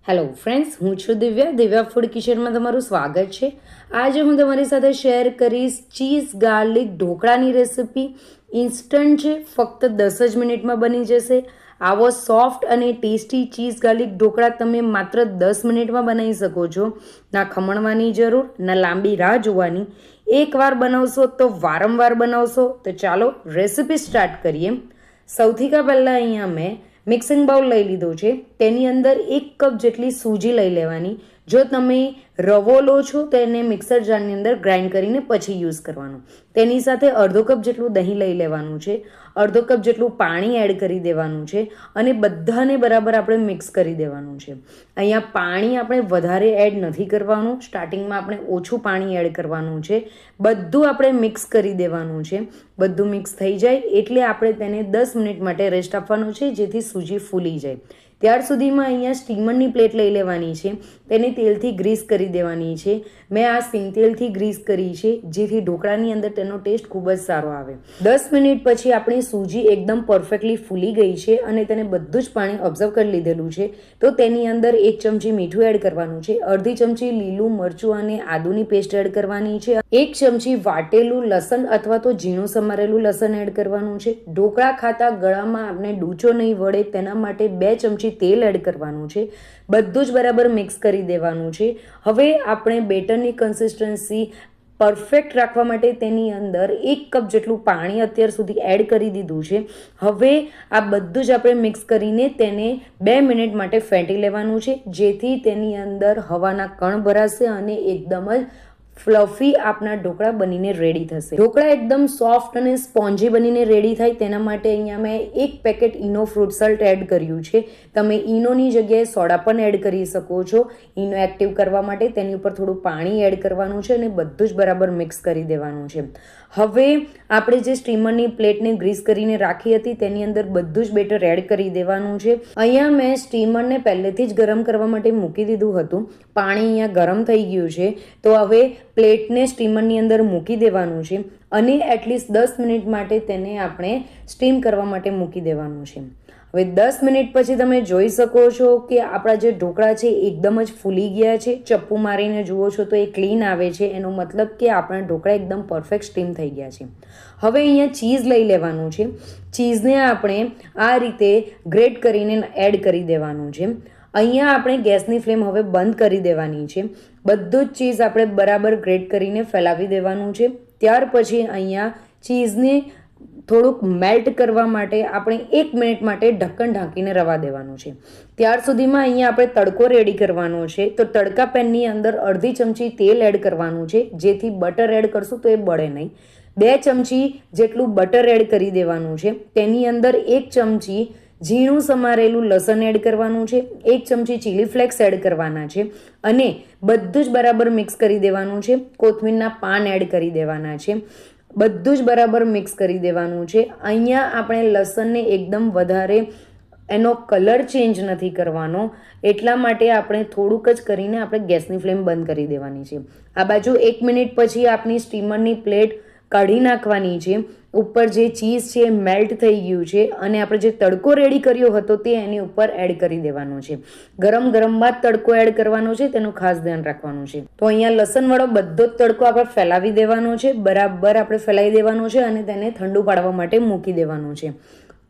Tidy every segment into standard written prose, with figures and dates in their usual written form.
Hello friends, હું છું Divya food કિચનમાં તમારું સ્વાગત છે. આજે હું તમારી સાથે શેર કરીશ ચીઝ ગાર્લિક ઢોકળાની રેસિપી. ઇન્સ્ટન્ટ છે, ફક્ત 10 જ મિનિટમાં બની જશે. આવો સોફ્ટ અને ટેસ્ટી ચીઝ ગાર્લિક ઢોકળા તમે માત્ર 10 મિનિટમાં બનાવી શકો છો. ના ખમણવાની જરૂર, ના લાંબી રાહ જોવાની. એકવાર બનાવશો તો વારંવાર બનાવશો. તો ચાલો રેસિપી સ્ટાર્ટ કરીએ. સૌથી પહેલાં અહીંયા મેં મિક્સિંગ બાઉલ લઈ લીધો છે. તેની અંદર 1 કપ જેટલી સૂજી લઈ લેવાની. જો તમે રવો લો છો તો એને મિક્સર જારની અંદર ગ્રાઇન્ડ કરીને પછી યુઝ કરવાનું. તેની સાથે અડધો કપ જેટલું દહીં લઈ લેવાનું છે. અડધો કપ જેટલું પાણી એડ કરી દેવાનું છે અને બધાને બરાબર આપણે મિક્સ કરી દેવાનું છે. અહીંયા પાણી આપણે વધારે એડ નથી કરવાનું. સ્ટાર્ટિંગમાં આપણે ઓછું પાણી એડ કરવાનું છે. બધું આપણે મિક્સ કરી દેવાનું છે. બધું મિક્સ થઈ જાય એટલે આપણે તેને 10 મિનિટ માટે રેસ્ટ આપવાનું છે, જેથી સૂજી ફૂલી જાય. ત્યાર સુધીમાં અહીંયા સ્ટીમરની પ્લેટ લઈ લેવાની છે. તેને તેલથી ગ્રીસ કરી દેવાની છે. મેં આ સિંગ તેલથી ગ્રીસ કરી છે, જેથી ઢોકળાની અંદર તેનો ટેસ્ટ ખૂબ જ સારો આવે. 10 મિનિટ પછી આપણી સૂજી એકદમ પરફેક્ટલી ફૂલી ગઈ છે અને તેને બધું જ પાણી ઓબ્ઝર્વ કરી લીધેલું છે. તો તેની અંદર 1 ચમચી મીઠું એડ કરવાનું છે. અડધી ચમચી લીલું મરચું અને આદુની પેસ્ટ એડ કરવાની છે. 1 ચમચી વાટેલું લસણ અથવા તો ઝીણું સમારેલું લસણ એડ કરવાનું છે. ઢોકળા ખાતા ગળામાં આપણે ડૂચો નહીં વળે તેના માટે 2 ચમચી તેલ એડ કરવાનું છે. બધું જ બરાબર મિક્સ કરી દેવાનું છે. હવે આપણે બેટરની કન્સિસ્ટન્સી પરફેક્ટ રાખવા માટે તેની અંદર 1 કપ જેટલું પાણી અત્યાર સુધી એડ કરી દીધું છે. હવે આ બધું જ આપણે મિક્સ કરીને તેને 2 મિનિટ માટે ફેંટી લેવાનું છે, જેથી તેની અંદર હવાના કણ ભરાશે અને એકદમ જ ફ્લફી આપણા ઢોકળા બનીને રેડી થશે. ઢોકળા એકદમ સોફ્ટ અને સ્પોન્જી બનીને રેડી થાય તેના માટે અહીંયા મેં 1 પેકેટ ઈનો ફ્રૂટ સલ્ટ એડ કર્યું છે. તમે ઈનોની જગ્યાએ સોડા પણ એડ કરી શકો છો. ઈનો એક્ટિવ કરવા માટે તેની ઉપર થોડું પાણી એડ કરવાનું છે અને બધું જ બરાબર મિક્સ કરી દેવાનું છે. હવે આપણે જે સ્ટીમરની પ્લેટને ગ્રીસ કરીને રાખી હતી તેની અંદર બધું જ બેટર એડ કરી દેવાનું છે. અહીંયા મેં સ્ટીમરને પહેલેથી જ ગરમ કરવા માટે મૂકી દીધું હતું. પાણી અહીંયા ગરમ થઈ ગયું છે. તો હવે પ્લેટને સ્ટીમરની અંદર મૂકી દેવાનું છે અને એટલીસ્ટ 10 મિનિટ માટે તેને આપણે સ્ટીમ કરવા માટે મૂકી દેવાનું છે. હવે 10 મિનિટ પછી તમે જોઈ શકો છો કે આપણા જે ઢોકળા છે એકદમ જ ફૂલી ગયા છે. ચપ્પુ મારીને જુઓ છો તો એ ક્લીન આવે છે. એનો મતલબ કે આપણા ઢોકળા એકદમ પરફેક્ટ સ્ટીમ થઈ ગયા છે. હવે અહીંયા ચીઝ લઈ લેવાનું છે. ચીઝને આપણે આ રીતે ગ્રેટ કરીને એડ કરી દેવાનું છે. અહીંયા આપણે ગેસની ફ્લેમ હવે બંધ કરી દેવાની છે. બધું જ ચીઝ આપણે બરાબર ગ્રેટ કરીને ફેલાવી દેવાનું છે. ત્યાર પછી અહીંયા ચીઝને થોડુંક મેલ્ટ કરવા માટે આપણે 1 મિનિટ માટે ઢક્કન ઢાંકીને રવા દેવાનું છે. ત્યાર સુધીમાં અહીંયા આપણે તડકો રેડી કરવાનો છે. તો તડકા પેનની અંદર અડધી ચમચી તેલ એડ કરવાનું છે, જેથી બટર એડ કરશું તો એ બળે નહીં. 2 ચમચી જેટલું બટર એડ કરી દેવાનું છે. તેની અંદર 1 ચમચી ઝીણું સમારેલું લસણ એડ કરવાનું છે. 1 ચમચી ચીલી ફ્લેક્સ એડ કરવાના છે અને બધું જ બરાબર મિક્સ કરી દેવાનું છે. કોથમીરના પાન એડ કરી દેવાના છે. બધું જ બરાબર મિક્સ કરી દેવાનું છે. અહીંયા આપણે લસણને એકદમ વધારે એનો કલર ચેન્જ નથી કરવાનો, એટલા માટે આપણે થોડુંક જ કરીને આપણે ગેસની ફ્લેમ બંધ કરી દેવાની છે. આ બાજુ 1 મિનિટ પછી આપણી સ્ટીમરની પ્લેટ કાઢી નાખવાની છે. ઉપર જે ચીઝ છે એ મેલ્ટ થઈ ગયું છે અને આપણે જે તડકો રેડી કર્યો હતો તે એની ઉપર એડ કરી દેવાનો છે. ગરમ ગરમમાં જ તડકો એડ કરવાનો છે, તેનું ખાસ ધ્યાન રાખવાનું છે. તો અહીંયા લસણવાળો બધો જ તડકો આપણે ફેલાવી દેવાનો છે. બરાબર આપણે ફેલાવી દેવાનો છે અને તેને ઠંડુ પાડવા માટે મૂકી દેવાનું છે.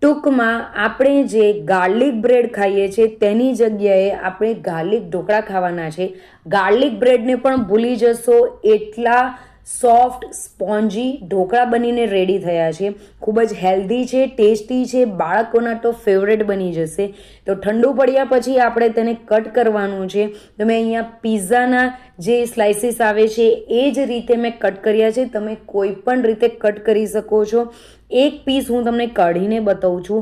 ટૂંકમાં આપણે જે ગાર્લિક બ્રેડ ખાઈએ છીએ તેની જગ્યાએ આપણે ગાર્લિક ઢોકળા ખાવાના છે. ગાર્લિક બ્રેડને પણ ભૂલી જશો એટલા સોફ્ટ સ્પોન્જી ઢોકળા બનીને રેડી થયા છે. ખૂબ જ હેલ્ધી છે, ટેસ્ટી છે, બાળકોના તો ફેવરેટ બની જશે. તો ઠંડુ પડ્યા પછી આપણે તેને કટ કરવાનું છે. તમે અહીંયા પિઝાના જે સ્લાઇસીસ આવે છે એ જ રીતે મેં કટ કર્યા છે. તમે કોઈ પણ રીતે કટ કરી શકો છો. 1 પીસ હું તમને કાઢીને બતાવું છું.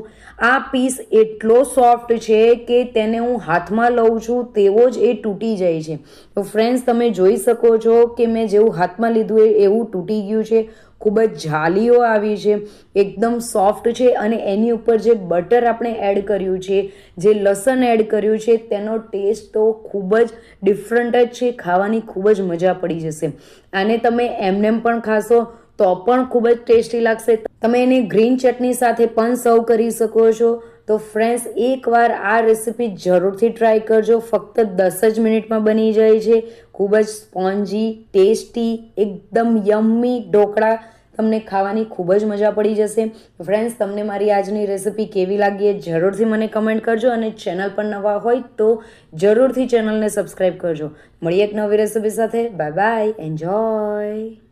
આ પીસ એટલો સોફ્ટ છે કે તેને હું હાથમાં લઉં છું તેવો જ એ તૂટી જાય છે. તો ફ્રેન્ડ્સ, તમે જોઈ શકો છો કે મેં જેવું હાથમાં લીધું એવું તૂટી ગયું છે. ખૂબ જ જાલીઓ આવી છે, એકદમ સોફ્ટ છે અને એની ઉપર જે બટર આપણે એડ કર્યું છે, જે લસણ એડ કર્યું છે, તેનો ટેસ્ટ તો ખૂબ જ ડિફરન્ટ જ છે. ખાવાની ખૂબ જ મજા પડી જશે. આને તમે એમનેમ પણ ખાશો તો પણ ખૂબ જ ટેસ્ટી લાગશે. તમે એને ગ્રીન ચટણી સાથે પણ સર્વ કરી શકો છો. તો ફ્રેન્ડ્સ એકવાર આ રેસીપી જરૂરથી ટ્રાય કરજો. ફક્ત 10 જ મિનિટમાં બની જાય છે. ખૂબ જ સ્પોન્જી, ટેસ્ટી, એકદમ યમ્મી ઢોકળા. તમને ખાવાની ખૂબ જ મજા પડી જશે. ફ્રેન્ડ્સ, તમને મારી આજની રેસીપી કેવી લાગી એ જરૂરથી મને કમેન્ટ કરજો અને ચેનલ પર નવા હોય તો જરૂરથી ચેનલને સબસ્ક્રાઈબ કરજો. મળીએ એક નવી રેસીપી સાથે. Bye bye, enjoy.